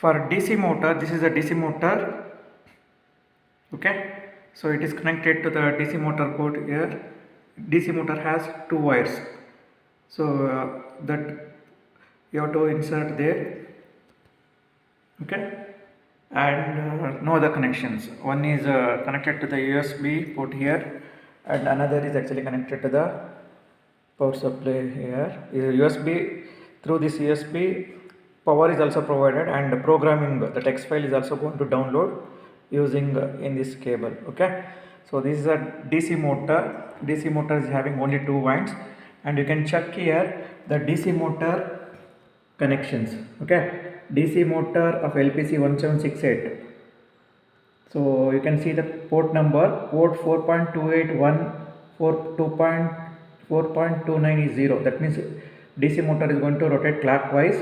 For DC motor, this is a DC motor. Okay, so it is connected to the DC motor port here. DC motor has two wires, so that you have to insert there. Okay, and no other connections. One is connected to the USB port here, and another is actually connected to the power supply here. USB, through this USB power is also provided, and programming the text file is also going to download using in this cable. Okay, so this is a DC motor. DC motor is having only two winds, and you can check here the DC motor connections. Okay, DC motor of LPC 1768. So you can see the port number, port 4.281, 2.4.29 is 0. That means DC motor is going to rotate clockwise,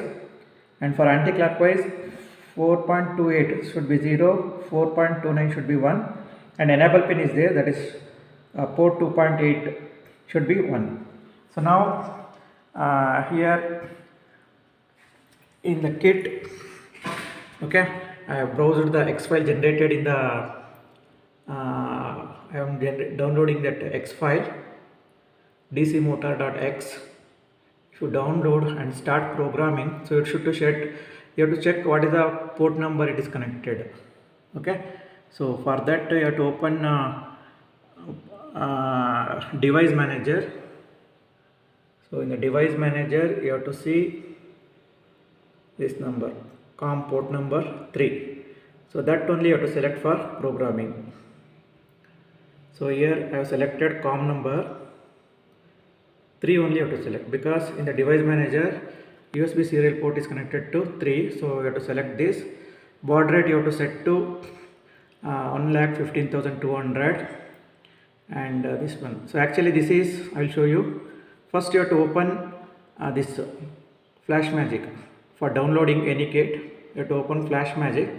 and for anti-clockwise 4.28 should be 0, 4.29 should be 1, and enable pin is there, that is port 2.8 should be 1. So now here in the kit, okay, I have browsed the X file generated in the I am downloading that X file, dcmotor.x. If you download and start programming, so you have to check what is the port number it is connected. Okay, so for that you have to open device manager. So in the device manager you have to see this number, COM port number 3. So that only you have to select for programming. So here I have selected COM number 3 only you have to select, because in the device manager USB serial port is connected to 3. So you have to select this. Baud rate you have to set to 1,15,200, and this one. So actually this is, I will show you. First you have to open this FlashMagick. For downloading any kit, you have to open FlashMagick.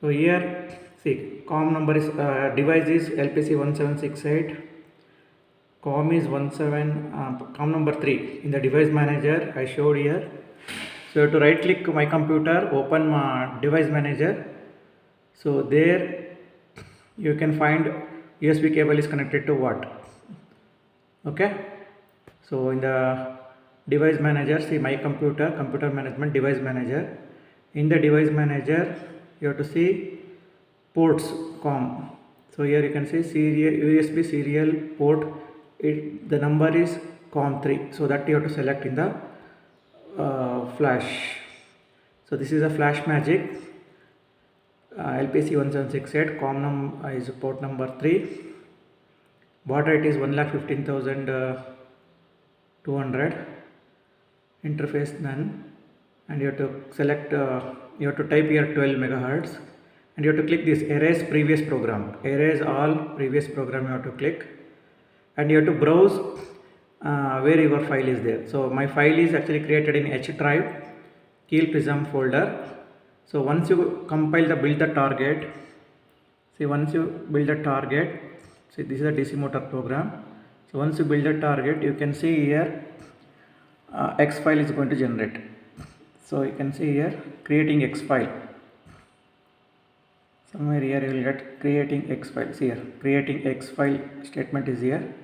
So here see, COM number is device is LPC 1768, COM is 17 COM number 3 in the device manager I showed here. So you have to right click my computer, open my device manager. So there you can find USB cable is connected to what. Okay, so in the device manager, see my computer management, device manager. In the device manager you have to see ports COM. So here you can see serial USB serial port, the number is COM3. So that you have to select in the flash. So this is a FlashMagick LPC 1768, COM is port number 3. Baud rate is 1,15,200. Interface none, and you have to select you have to type here 12 megahertz, and you have to click this erase previous program, erase all previous program. You have to click, and you have to browse where your file is there. So my file is actually created in H drive, Keel Prism folder. So once you compile the build the target, see once you build the target, see this is a DC motor program. So once you build the target, you can see here X file is going to generate. So you can see here creating X file. Somewhere here you will get creating X file. See here creating X file statement is here.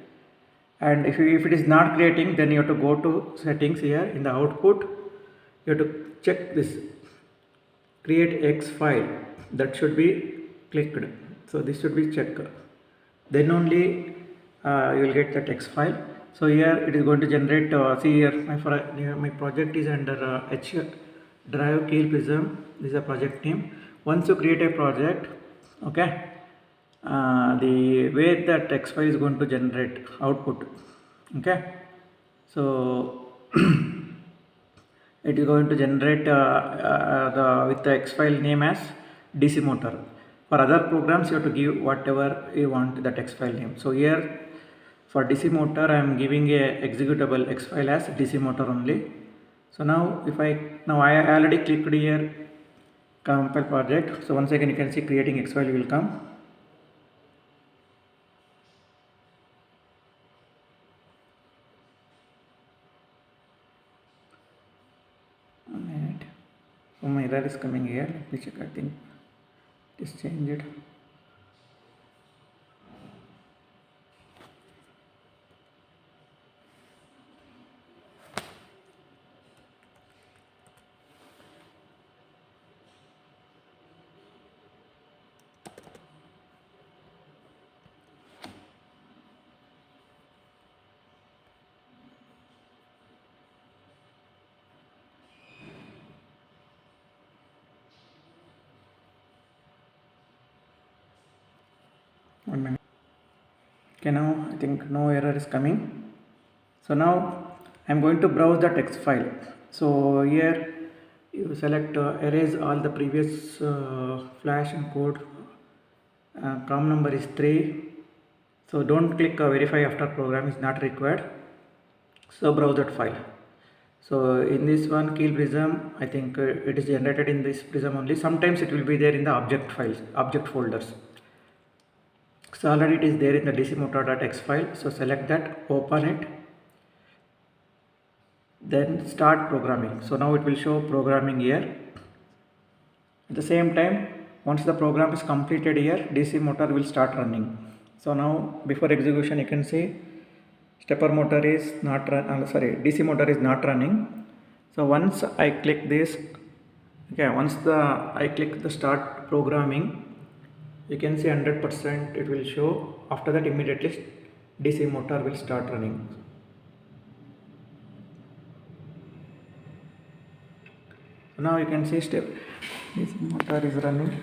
And if it is not creating, then you have to go to settings here in the output. You have to check this create X file, that should be clicked. So this should be checked. Then only you will get that X file. So here it is going to generate. See here my project is under H drive Keel Prism. This is a project name. Once you create a project, okay, the way that X file is going to generate output. Okay, so it is going to generate with the X file name as DC motor. For other programs you have to give whatever you want that X file name. So here for DC motor I am giving a executable X file as DC motor only. So now I already clicked here compile project. So once again you can see creating X file will come. Oh, my error is coming here. Let me check. I think it is changed. One minute. Okay, now I think no error is coming. So now I am going to browse the text file. So here you select erase all the previous flash and code. COM number is 3. So don't click verify after program is not required. So browse that file. So in this one Keil Prism, I think it is generated in this Prism only. Sometimes it will be there in the object files, object folders. So already it is there in the dcmotor.x file. So select that, open it, then start programming. So now it will show programming here. At the same time, once the program is completed here, DC motor will start running. So now before execution you can see stepper motor is not DC motor is not running. So once I click this, okay, once I click the start programming, you can see 100% it will show. After that immediately DC motor will start running. So now you can see DC motor is running.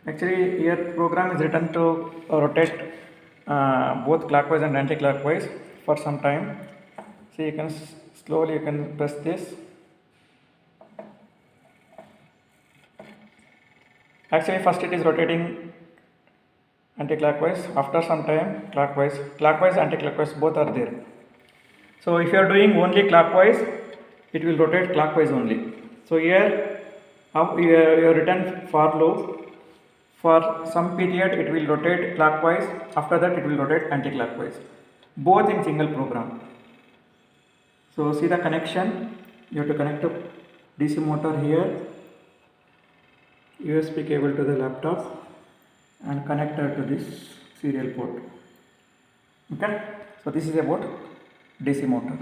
Actually here program is written to rotate both clockwise and anti-clockwise for some time. So you can slowly you can press this. Actually first it is rotating anti-clockwise, after some time clockwise anti-clockwise both are there. So if you are doing only clockwise, it will rotate clockwise only. So here you have written for loop. For some period it will rotate clockwise, after that it will rotate anti-clockwise, both in single program. So see the connection, you have to connect the DC motor here, USB cable to the laptop and connector to this serial port. Okay, so this is about DC motor.